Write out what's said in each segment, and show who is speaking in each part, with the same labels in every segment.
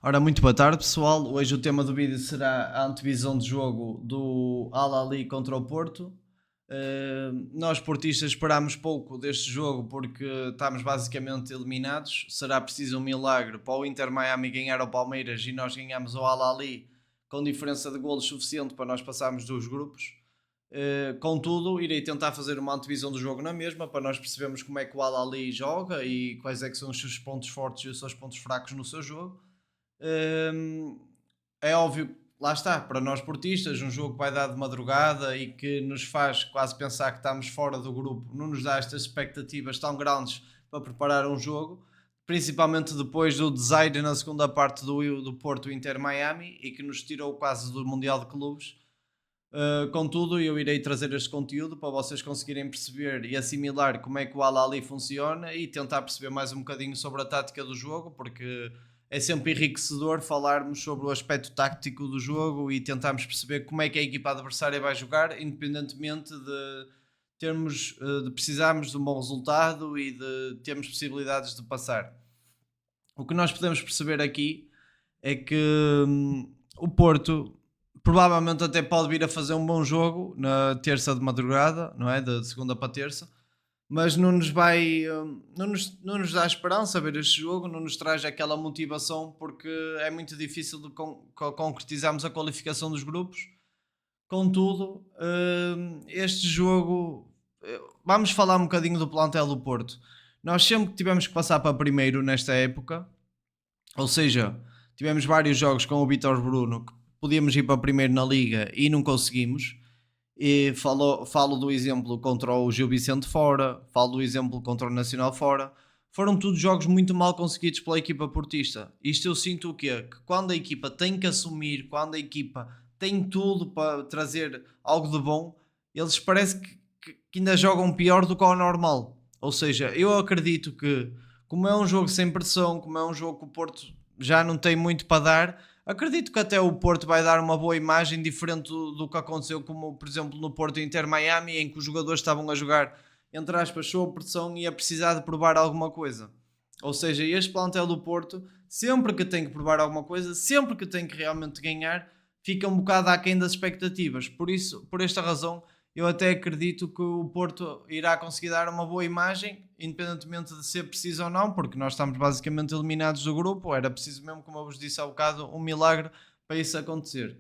Speaker 1: Ora, muito boa tarde, pessoal. Hoje o tema do vídeo será a antevisão de jogo do Al-Ahly contra o Porto. Nós, portistas, esperámos pouco deste jogo porque estamos basicamente eliminados. Será preciso um milagre para o Inter Miami ganhar ao Palmeiras e nós ganhamos ao Al-Ahly com diferença de golos suficiente para nós passarmos dos grupos. Contudo, irei tentar fazer uma antevisão do jogo na mesma para nós percebermos como é que o Al-Ahly joga e quais é que são os seus pontos fortes e os seus pontos fracos no seu jogo. É óbvio, lá está, para nós portistas, um jogo que vai dar de madrugada e que nos faz quase pensar que estamos fora do grupo, não nos dá estas expectativas tão grandes para preparar um jogo, principalmente depois do desaire na segunda parte do Porto Inter Miami e que nos tirou quase do Mundial de Clubes. Contudo, eu irei trazer este conteúdo para vocês conseguirem perceber e assimilar como é que o Al-Ahly funciona e tentar perceber mais um bocadinho sobre a tática do jogo, porque é sempre enriquecedor falarmos sobre o aspecto tático do jogo e tentarmos perceber como é que a equipa adversária vai jogar, independentemente de de precisarmos de um bom resultado e de termos possibilidades de passar. O que nós podemos perceber aqui é que o Porto provavelmente até pode vir a fazer um bom jogo na terça de madrugada, não é? De segunda para terça, mas não nos vai, não nos dá esperança ver este jogo, não nos traz aquela motivação porque é muito difícil de concretizarmos a qualificação dos grupos. Contudo, este jogo, vamos falar um bocadinho do plantel do Porto. Nós sempre que tivemos que passar para primeiro nesta época, ou seja, tivemos vários jogos com o Vítor Bruno que podíamos ir para primeiro na Liga e não conseguimos. E falo do exemplo contra o Gil Vicente fora, falo do exemplo contra o Nacional fora. Foram todos jogos muito mal conseguidos pela equipa portista. Isto eu sinto o quê? Que quando a equipa tem que assumir, quando a equipa tem tudo para trazer algo de bom, eles parece que ainda jogam pior do que ao normal. Ou seja, eu acredito que, como é um jogo sem pressão, como é um jogo que o Porto já não tem muito para dar, acredito que até o Porto vai dar uma boa imagem, diferente do que aconteceu, como por exemplo no Porto Inter Miami, em que os jogadores estavam a jogar, entre aspas, sob pressão e a precisar de provar alguma coisa. Ou seja, este plantel do Porto, sempre que tem que provar alguma coisa, sempre que tem que realmente ganhar, fica um bocado aquém das expectativas. Por isso, por esta razão, eu até acredito que o Porto irá conseguir dar uma boa imagem, independentemente de ser preciso ou não, porque nós estamos basicamente eliminados do grupo. Era preciso mesmo, como eu vos disse há bocado, um milagre para isso acontecer.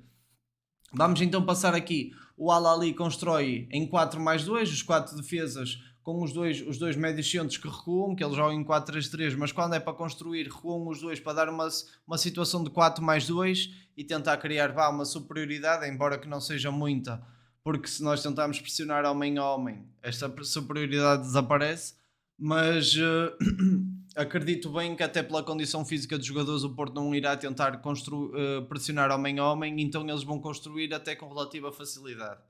Speaker 1: Vamos então passar aqui. O Al-Ahly constrói em 4+2, os 4 defesas com os dois médios centros que recuam, que eles jogam em 4-3-3, mas quando é para construir, recuam os dois para dar uma situação de 4+2 e tentar criar uma superioridade, embora que não seja muita, porque se nós tentarmos pressionar homem a homem, esta superioridade desaparece, mas acredito bem que até pela condição física dos jogadores o Porto não irá tentar pressionar homem a homem, então eles vão construir até com relativa facilidade.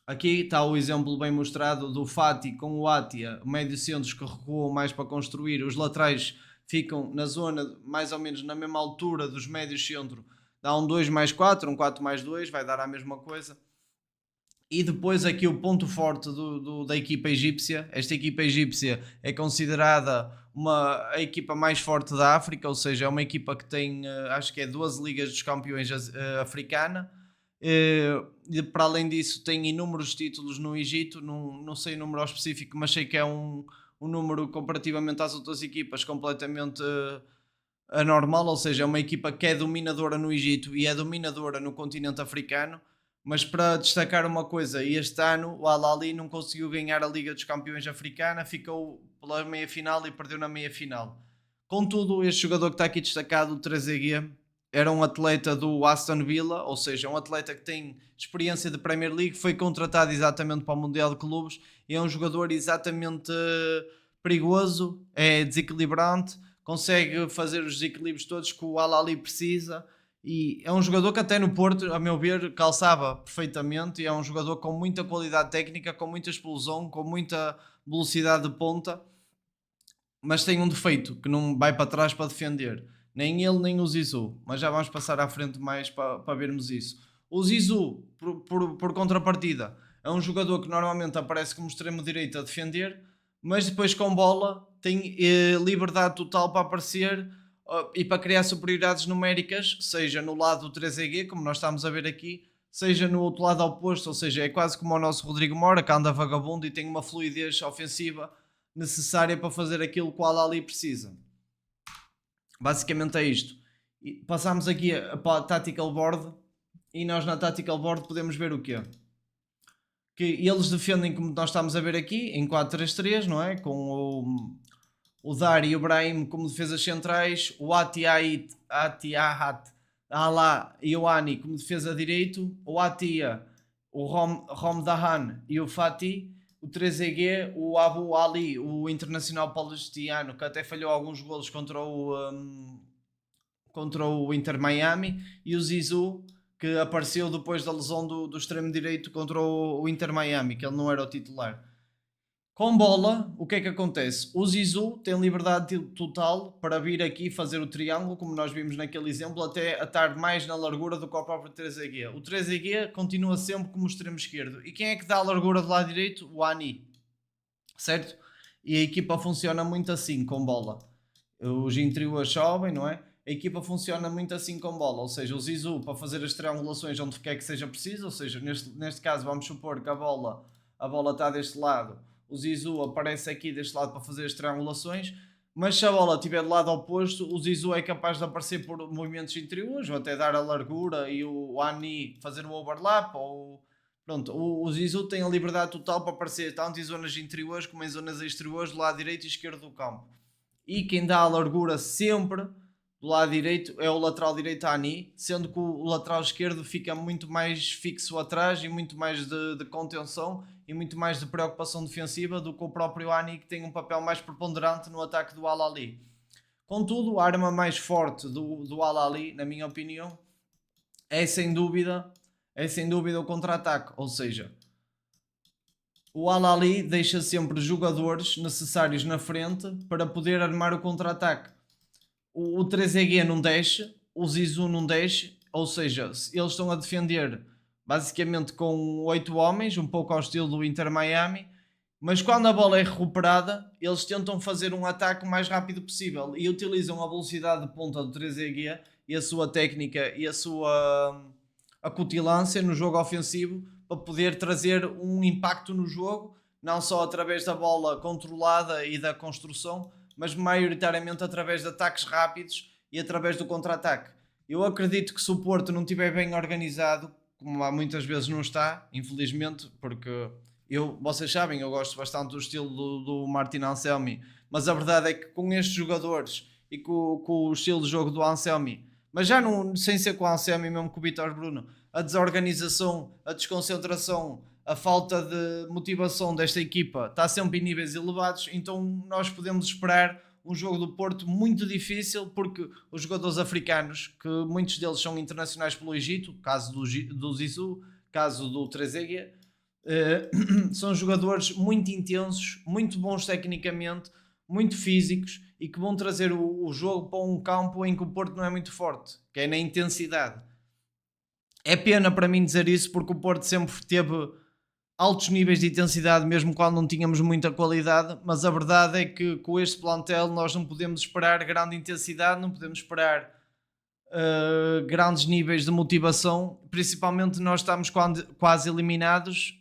Speaker 1: Aqui está o exemplo bem mostrado do Fati com o Atia, médio centros que recuam mais para construir, os laterais ficam na zona mais ou menos na mesma altura dos médios centro, dá um 2+4, um 4+2, vai dar a mesma coisa. E depois aqui o ponto forte da equipa egípcia. Esta equipa egípcia é considerada a equipa mais forte da África, ou seja, é uma equipa que tem, acho que é 12 ligas dos campeões africana. Para além disso tem inúmeros títulos no Egito, não sei o número específico, mas sei que é um número comparativamente às outras equipas completamente anormal, ou seja, é uma equipa que é dominadora no Egito e é dominadora no continente africano. Mas para destacar uma coisa, este ano o Al-Ahly não conseguiu ganhar a Liga dos Campeões Africana, ficou pela meia-final e perdeu na meia-final. Contudo, este jogador que está aqui destacado, o Trezeguet, era um atleta do Aston Villa, ou seja, um atleta que tem experiência de Premier League, foi contratado exatamente para o Mundial de Clubes e é um jogador exatamente perigoso, é desequilibrante, consegue fazer os desequilíbrios todos que o Al-Ahly precisa. E é um jogador que até no Porto, a meu ver, calçava perfeitamente e é um jogador com muita qualidade técnica, com muita explosão, com muita velocidade de ponta, mas tem um defeito, que não vai para trás para defender. Nem ele, nem o Zizou. Mas já vamos passar à frente mais para vermos isso. O Zizou, por contrapartida, é um jogador que normalmente aparece como extremo-direito a defender, mas depois com bola tem liberdade total para aparecer e para criar superioridades numéricas, seja no lado do 3EG, como nós estamos a ver aqui, seja no outro lado oposto, ou seja, é quase como o nosso Rodrigo Mora, que anda vagabundo e tem uma fluidez ofensiva necessária para fazer aquilo que o Al-Ahly precisa. Basicamente é isto. E passamos aqui para a Tactical Board, e nós na Tactical Board podemos ver o quê? Que eles defendem, como nós estamos a ver aqui, em 4-3-3, não é? Com o Dar e o Brahim como defesas centrais, o Atihat, Alá e o Ani como defesa direito, o Atia, o Romdahan e o Fatih, o 3EG, o Abu Ali, o internacional palestiniano, que até falhou alguns golos contra o Inter Miami, e o Zizou, que apareceu depois da lesão do extremo direito contra o Inter Miami, que ele não era o titular. Com bola, o que é que acontece? O Zizou tem liberdade total para vir aqui fazer o triângulo, como nós vimos naquele exemplo, até estar mais na largura do que o próprio 3EG. O 3EG continua sempre como extremo esquerdo. E quem é que dá a largura do lado direito? O Ani. Certo? E a equipa funciona muito assim, com bola. Os interiores sobem, não é? A equipa funciona muito assim com bola, ou seja, o Zizou para fazer as triangulações onde quer que seja preciso, ou seja, neste caso vamos supor que a bola está deste lado, o Zizou aparece aqui deste lado para fazer as triangulações, mas se a bola estiver do lado oposto, o Zizou é capaz de aparecer por movimentos interiores, ou até dar a largura e o Ani fazer o overlap, ou... Pronto, o Zizou tem a liberdade total para aparecer tanto em zonas interiores como em zonas exteriores, do lado direito e esquerdo do campo. E quem dá a largura sempre do lado direito é o lateral direito Ani, sendo que o lateral esquerdo fica muito mais fixo atrás e muito mais de contenção e muito mais de preocupação defensiva do que o próprio Ani, que tem um papel mais preponderante no ataque do Al-Ahly. Contudo, a arma mais forte do Al-Ahly, na minha opinião, é sem dúvida o contra-ataque, ou seja, o Al-Ahly deixa sempre jogadores necessários na frente para poder armar o contra-ataque. O 3EG não deixa, o Zizou não deixa, ou seja, eles estão a defender basicamente com 8 homens, um pouco ao estilo do Inter Miami, mas quando a bola é recuperada, eles tentam fazer um ataque o mais rápido possível e utilizam a velocidade de ponta do 3EG e a sua técnica e a sua acutilância no jogo ofensivo para poder trazer um impacto no jogo, não só através da bola controlada e da construção, mas maioritariamente através de ataques rápidos e através do contra-ataque. Eu acredito que se o Porto não estiver bem organizado, como há muitas vezes não está, infelizmente, porque vocês sabem, eu gosto bastante do estilo do Martin Anselmi, mas a verdade é que com estes jogadores e com o estilo de jogo do Anselmi, mas já não, sem ser com o Anselmi, mesmo com o Vítor Bruno, a desorganização, a desconcentração, a falta de motivação desta equipa está sempre em níveis elevados, então nós podemos esperar um jogo do Porto muito difícil, porque os jogadores africanos, que muitos deles são internacionais pelo Egito, caso do Zizou, caso do 3EG, são jogadores muito intensos, muito bons tecnicamente, muito físicos e que vão trazer o jogo para um campo em que o Porto não é muito forte, que é na intensidade. É pena para mim dizer isso, porque o Porto sempre teve altos níveis de intensidade, mesmo quando não tínhamos muita qualidade, mas a verdade é que com este plantel nós não podemos esperar grande intensidade, não podemos esperar grandes níveis de motivação, principalmente nós estamos quase eliminados,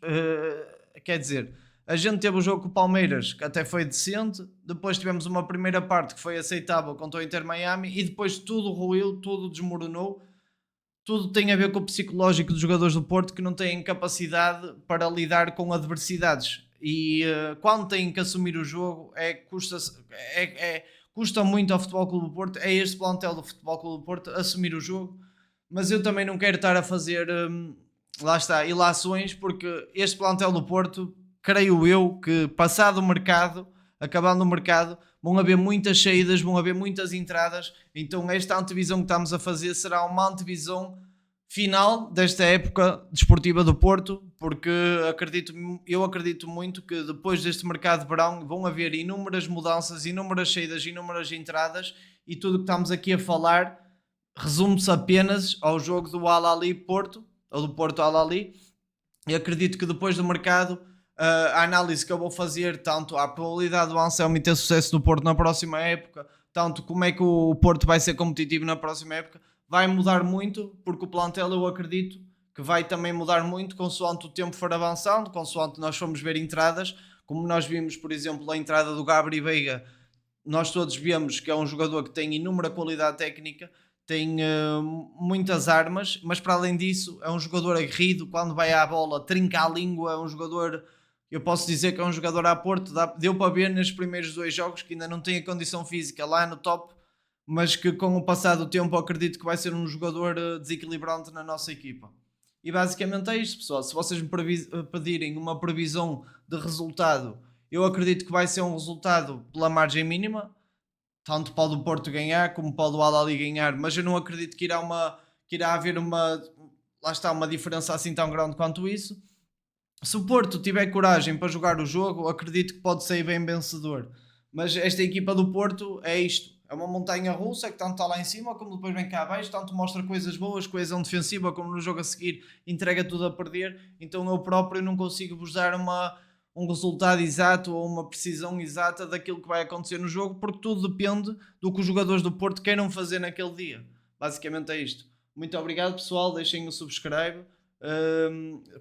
Speaker 1: quer dizer, a gente teve o jogo com o Palmeiras, que até foi decente, depois tivemos uma primeira parte que foi aceitável contra o Inter Miami e depois tudo ruiu, tudo desmoronou. Tudo tem a ver com o psicológico dos jogadores do Porto, que não têm capacidade para lidar com adversidades. E quando têm que assumir o jogo, custa muito ao Futebol Clube do Porto. É este plantel do Futebol Clube do Porto assumir o jogo. Mas eu também não quero estar a fazer, lá está, ilações, porque este plantel do Porto, creio eu, que passado o mercado, acabando o mercado, vão haver muitas saídas, vão haver muitas entradas, então esta antevisão que estamos a fazer será uma antevisão final desta época desportiva do Porto, porque eu acredito muito que depois deste mercado de verão vão haver inúmeras mudanças, inúmeras saídas, inúmeras entradas, e tudo o que estamos aqui a falar resume-se apenas ao jogo do Al-Ahly Porto, ou do Porto Al-Ahly, e acredito que depois do mercado a análise que eu vou fazer tanto à probabilidade do Anselmi ter sucesso no Porto na próxima época, tanto como é que o Porto vai ser competitivo na próxima época, vai mudar muito, porque o plantel eu acredito que vai também mudar muito consoante o tempo for avançando, consoante nós formos ver entradas, como nós vimos, por exemplo, a entrada do Gabri Veiga, nós todos vemos que é um jogador que tem inúmera qualidade técnica, tem muitas armas, mas para além disso é um jogador aguerrido, quando vai à bola trinca a língua, é um jogador, eu posso dizer que é um jogador a Porto, deu para ver nos primeiros 2 jogos que ainda não tem a condição física lá no top, mas que com o passar do tempo acredito que vai ser um jogador desequilibrante na nossa equipa. E basicamente é isto, pessoal. Se vocês me pedirem uma previsão de resultado, eu acredito que vai ser um resultado pela margem mínima, tanto para o do Porto ganhar como para o do Al-Ahly ganhar, mas eu não acredito que irá haver lá está, uma diferença assim tão grande quanto isso. Se o Porto tiver coragem para jogar o jogo, acredito que pode sair bem vencedor. Mas esta equipa do Porto é isto. É uma montanha russa que tanto está lá em cima como depois vem cá abaixo, tanto mostra coisas boas, coesão defensiva, como no jogo a seguir entrega tudo a perder. Então eu próprio não consigo vos dar um resultado exato ou uma precisão exata daquilo que vai acontecer no jogo, porque tudo depende do que os jogadores do Porto queiram fazer naquele dia. Basicamente é isto. Muito obrigado, pessoal. Deixem o subscribe.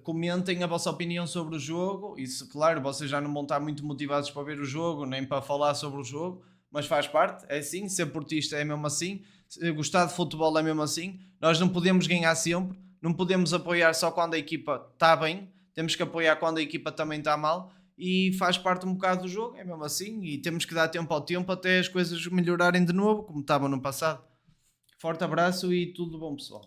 Speaker 1: Comentem a vossa opinião sobre o jogo. E se, claro, vocês já não vão estar muito motivados para ver o jogo, nem para falar sobre o jogo, mas faz parte, é assim. Ser portista é mesmo assim. Gostar de futebol é mesmo assim. Nós não podemos ganhar sempre, não podemos apoiar só quando a equipa está bem, temos que apoiar quando a equipa também está mal. E faz parte um bocado do jogo, é mesmo assim. E temos que dar tempo ao tempo até as coisas melhorarem de novo, como estavam no passado. Forte abraço e tudo bom, pessoal.